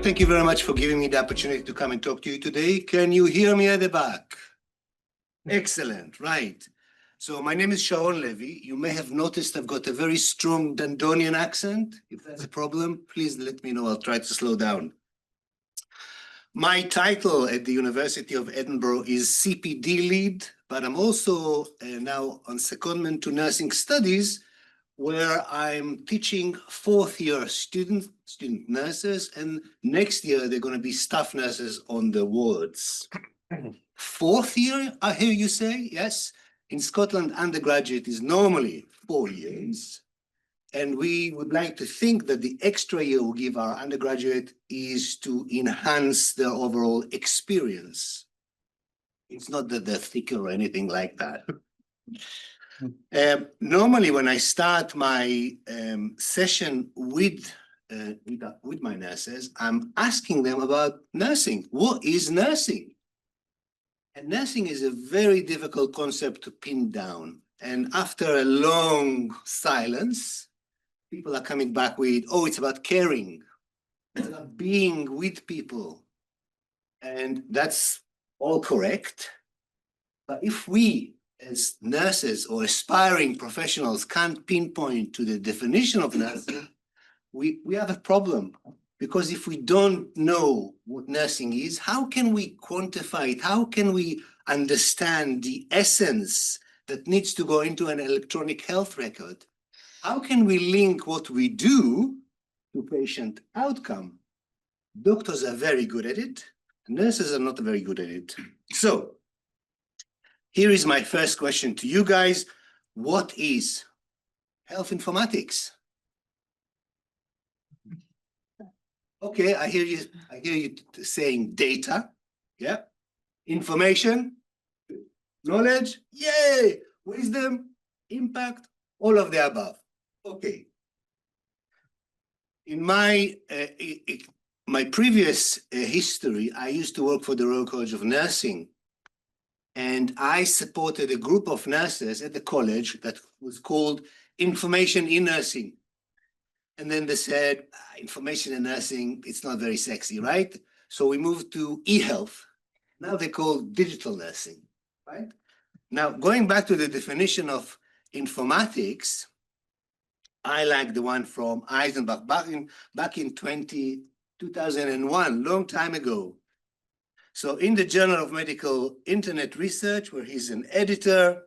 thank you very much for giving me the opportunity to come and talk to you today. Can you hear me at the back? Excellent, right. So my name is Sharon Levy. You may have noticed I've got a very strong Dundonian accent. If that's a problem, please let me know. I'll try to slow down. My title at the University of Edinburgh is CPD lead, but I'm also now on secondment to nursing studies, where I'm teaching fourth-year student nurses, and next year they're going to be staff nurses on the wards. Fourth year, I hear you say? Yes. In Scotland, undergraduate is normally 4 years, and we would like to think that the extra year we give our undergraduate is to enhance their overall experience. It's not that they're thicker or anything like that. Normally, when I start my session with my nurses, I'm asking them about nursing. What is nursing? And nursing is a very difficult concept to pin down. And after a long silence, people are coming back with, oh, it's about caring, it's about being with people. And that's all correct. But if we, as nurses or aspiring professionals, can't pinpoint to the definition of nursing, we have a problem. Because if we don't know what nursing is, how can we quantify it? How can we understand the essence that needs to go into an electronic health record? How can we link what we do to patient outcome? Doctors are very good at it. Nurses are not very good at it. So here is my first question to you guys. What is health informatics? Okay, I hear you saying data, yeah, information, knowledge, yay, wisdom, impact, all of the above. Okay. In my previous history, I used to work for the Royal College of Nursing, and I supported a group of nurses at the college that was called Information in Nursing. And then they said, information in nursing, it's not very sexy, right? So we moved to e-health. Now they call digital nursing, right? Now, going back to the definition of informatics, I like the one from Eisenbach back in 2001, long time ago. So in the Journal of Medical Internet Research, where he's an editor,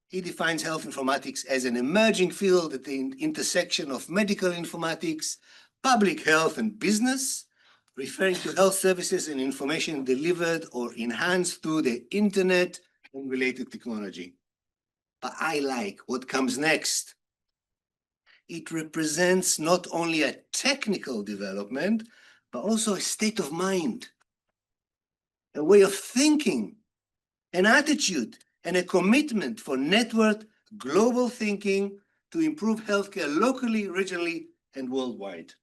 he defines health informatics as an emerging field at the intersection of medical informatics, public health, and business, referring to health services and information delivered or enhanced through the internet and related technology. But I like what comes next. It represents not only a technical development, but also a state of mind, a way of thinking, an attitude, and a commitment for networked global thinking to improve healthcare locally, regionally, and worldwide.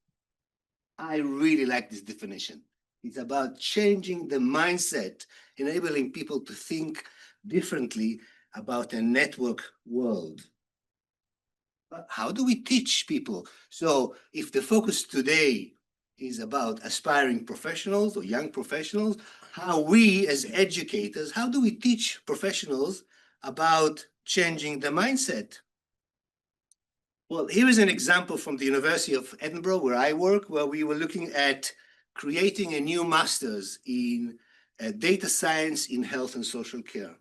I really like this definition. It's about changing the mindset, enabling people to think differently about a network world. But how do we teach people? So if the focus today is about aspiring professionals or young professionals, how we as educators, how do we teach professionals about changing the mindset? Well, here is an example from the University of Edinburgh, where I work, where we were looking at creating a new master's in data science in health and social care.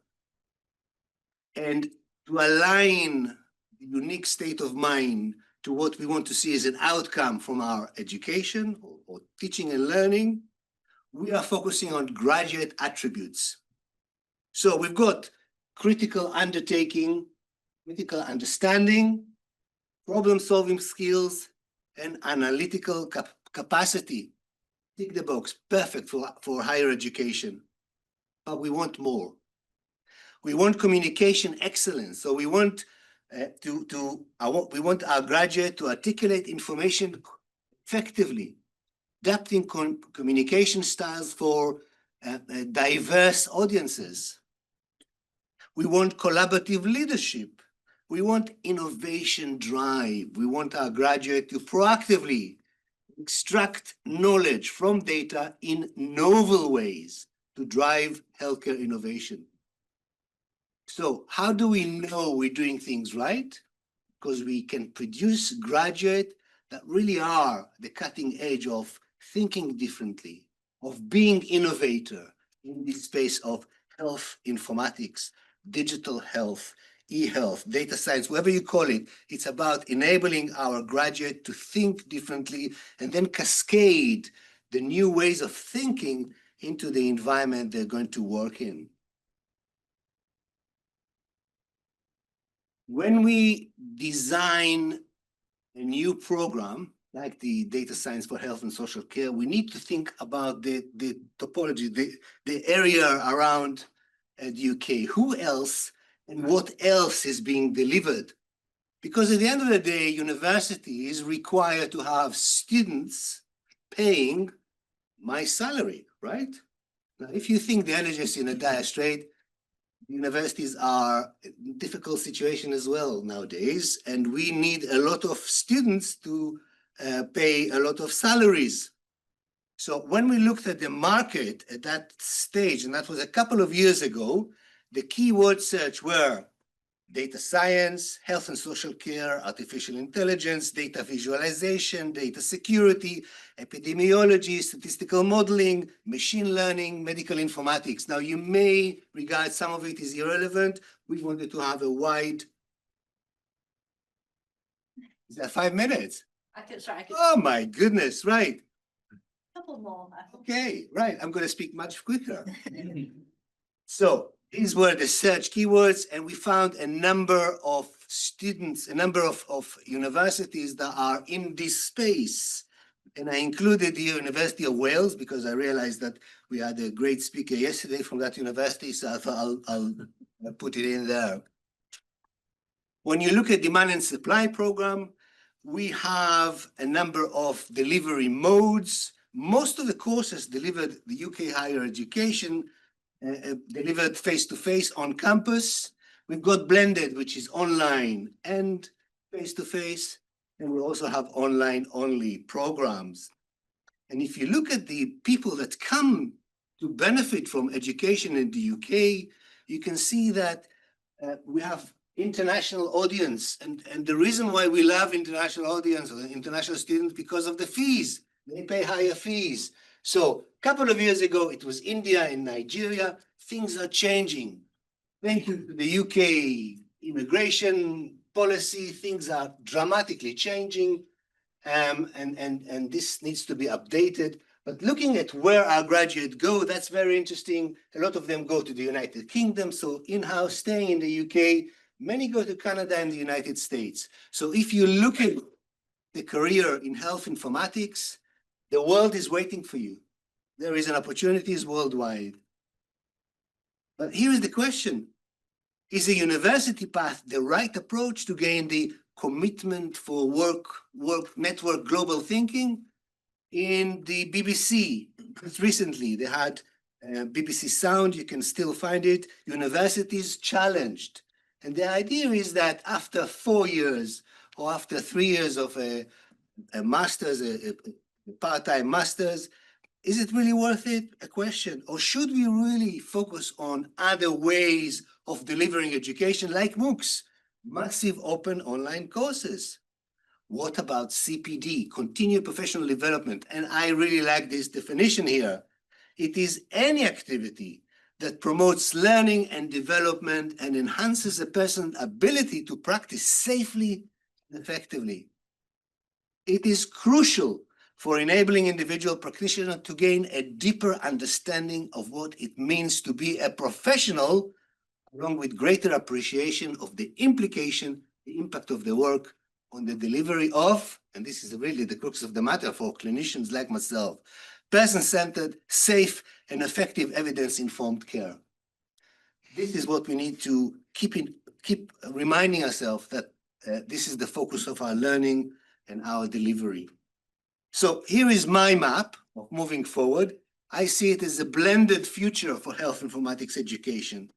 And to align the unique state of mind to what we want to see as an outcome from our education or teaching and learning, we are focusing on graduate attributes. So we've got critical undertaking, critical understanding, problem-solving skills, and analytical capacity. Tick the box, perfect for higher education. But we want more. We want communication excellence. So we want we want our graduate to articulate information effectively, adapting communication styles for diverse audiences. We want collaborative leadership. We want innovation drive. We want our graduate to proactively extract knowledge from data in novel ways to drive healthcare innovation. So how do we know we're doing things right? Because we can produce graduates that really are the cutting edge of thinking differently, of being innovator in this space of health informatics, digital health, e-health, data science, whatever you call it. It's about enabling our graduate to think differently and then cascade the new ways of thinking into the environment they're going to work in. When we design a new program, like the data science for health and social care, we need to think about the topology, the area around the UK. Who else and what else is being delivered? Because at the end of the day, university is required to have students paying my salary, right? Now, if you think the NHS in a dire strait, universities are in a difficult situation as well nowadays, and we need a lot of students to pay a lot of salaries. So when we looked at the market at that stage, and that was a couple of years ago, the keyword search were data science, health and social care, artificial intelligence, data visualization, data security, epidemiology, statistical modeling, machine learning, medical informatics. Now, you may regard some of it as irrelevant. We wanted to have a wide... Is that 5 minutes? Oh my goodness, right. Couple more. Okay, right. I'm going to speak much quicker. So these were the search keywords, and we found a number of students, a number of universities that are in this space. And I included the University of Wales because I realized that we had a great speaker yesterday from that university, so I thought I'll put it in there. When you look at demand and supply program, we have a number of delivery modes. Most of the courses delivered the UK higher education delivered face-to-face on campus. We've got blended, which is online and face-to-face, and we also have online-only programs. And if you look at the people that come to benefit from education in the UK, you can see that we have international audience. And the reason why we love international audience or international students because of the fees. They pay higher fees. So a couple of years ago, it was India and Nigeria. Things are changing. Thank you to the UK immigration policy, things are dramatically changing, and this needs to be updated. But looking at where our graduates go, that's very interesting. A lot of them go to the United Kingdom, so in-house staying in the UK. Many go to Canada and the United States. So if you look at the career in health informatics, the world is waiting for you. There is an opportunities worldwide. But here is the question. Is a university path the right approach to gain the commitment for work network global thinking? In the BBC, just recently, they had BBC Sound, you can still find it, universities challenged. And the idea is that after 4 years or after 3 years of a master's, a part-time master's, is it really worth it? A question. Or should we really focus on other ways of delivering education like MOOCs, massive open online courses? What about CPD, continued professional development? And I really like this definition here. It is any activity that promotes learning and development and enhances a person's ability to practice safely and effectively. It is crucial for enabling individual practitioners to gain a deeper understanding of what it means to be a professional, along with greater appreciation of the implication, the impact of the work on the delivery of, and this is really the crux of the matter for clinicians like myself, person-centered, safe, and effective evidence-informed care. This is what we need to keep reminding ourselves that this is the focus of our learning and our delivery. So here is my map of moving forward. I see it as a blended future for health informatics education,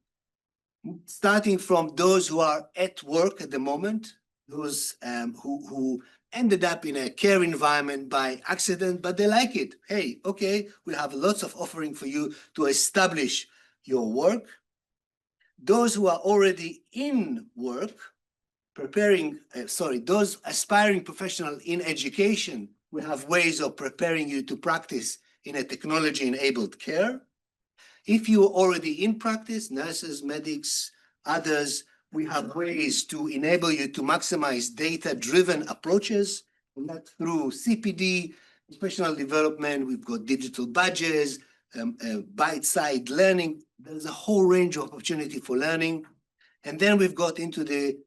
starting from those who are at work at the moment, those who ended up in a care environment by accident, but they like it. Hey, okay, we have lots of offering for you to establish your work. Those who are already in work, those aspiring professionals in education, we have ways of preparing you to practice in a technology-enabled care. If you're already in practice, nurses, medics, others, we have ways to enable you to maximize data-driven approaches, and that's through CPD, professional development. We've got digital badges, bite-sized learning. There's a whole range of opportunity for learning. And then we've got into the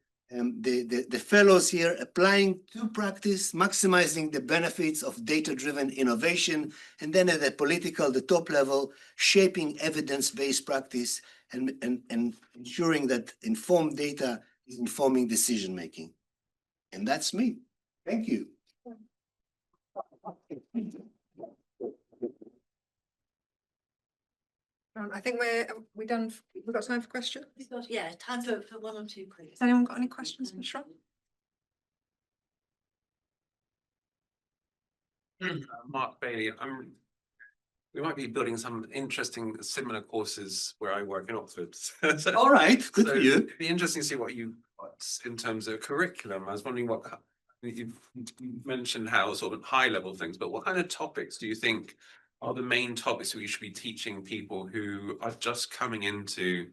fellows here applying to practice, maximizing the benefits of data-driven innovation, and then at the top level, shaping evidence-based practice and ensuring that informed data is informing decision-making. And that's me. Thank you. I think we're done. We've got time for questions. Yeah, time for one or two, please. Has anyone got any questions for Sharon? Mark Bailey, we might be building some interesting similar courses where I work in Oxford. All right, good for you. It'd be interesting to see what you got in terms of curriculum. I was wondering what you've mentioned how sort of high level things, but what kind of topics do you think are the main topics that we should be teaching people who are just coming into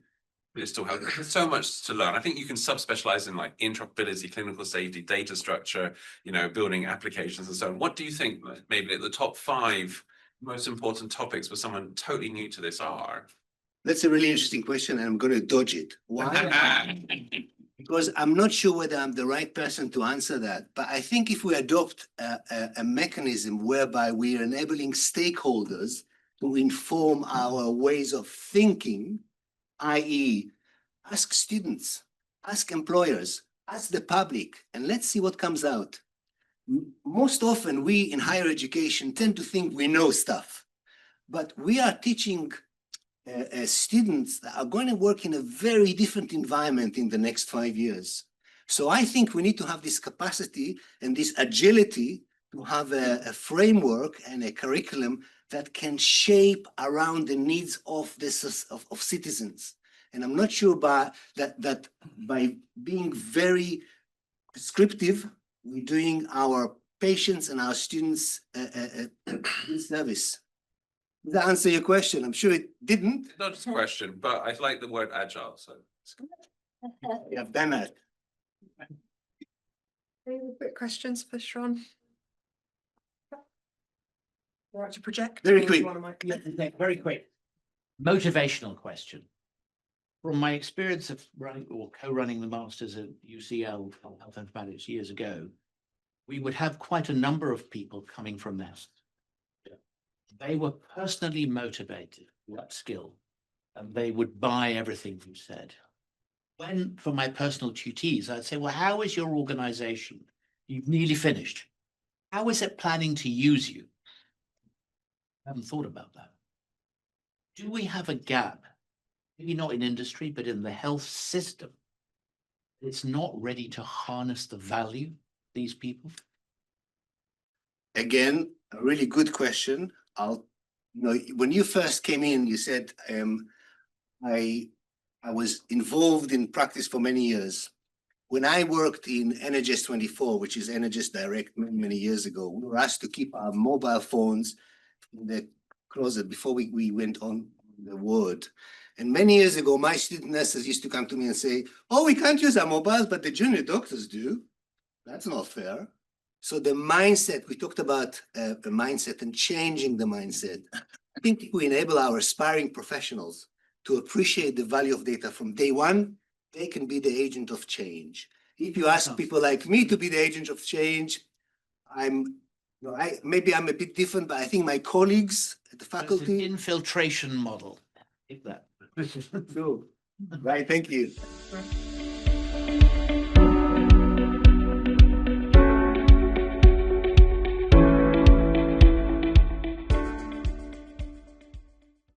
digital health? There's so much to learn. I think you can subspecialize in like interoperability, clinical safety, data structure, building applications and so on. What do you think maybe the top 5 most important topics for someone totally new to this are? That's a really interesting question, and I'm going to dodge it. Why? Because I'm not sure whether I'm the right person to answer that. But I think if we adopt a mechanism whereby we are enabling stakeholders to inform our ways of thinking, i.e., ask students, ask employers, ask the public, and let's see what comes out. Most often, we in higher education tend to think we know stuff, but we are teaching students that are going to work in a very different environment in the next 5 years. So I think we need to have this capacity and this agility to have a framework and a curriculum that can shape around the needs of citizens. And I'm not sure that by being very prescriptive, we're doing our patients and our students a service. Does that answer your question? I'm sure it didn't. Not just a question, but I like the word agile. So We have done that. Any quick questions for Sharon? All right, to project. Very quick. Very quick. Motivational question. From my experience of running or co-running the masters at UCL Health Informatics years ago, we would have quite a number of people coming from that. They were personally motivated to upskill, and they would buy everything you said. When, for my personal tutees, I'd say, well, how is your organization? You've nearly finished. How is it planning to use you? I haven't thought about that. Do we have a gap, maybe not in industry, but in the health system? It's not ready to harness the value of these people? Again, a really good question. When you first came in, you said, I was involved in practice for many years. When I worked in NHS 24, which is NHS Direct many years ago, we were asked to keep our mobile phones in the closet before we went on the ward. And many years ago, my student nurses used to come to me and say, oh, we can't use our mobiles, but the junior doctors do. That's not fair. So the mindset, we talked about the mindset and changing the mindset. I think if we enable our aspiring professionals to appreciate the value of data from day one, they can be the agent of change. If you ask people like me to be the agent of change, maybe I'm a bit different, but I think my colleagues at the faculty. It's an infiltration model. Take that. Sure. Right, thank you.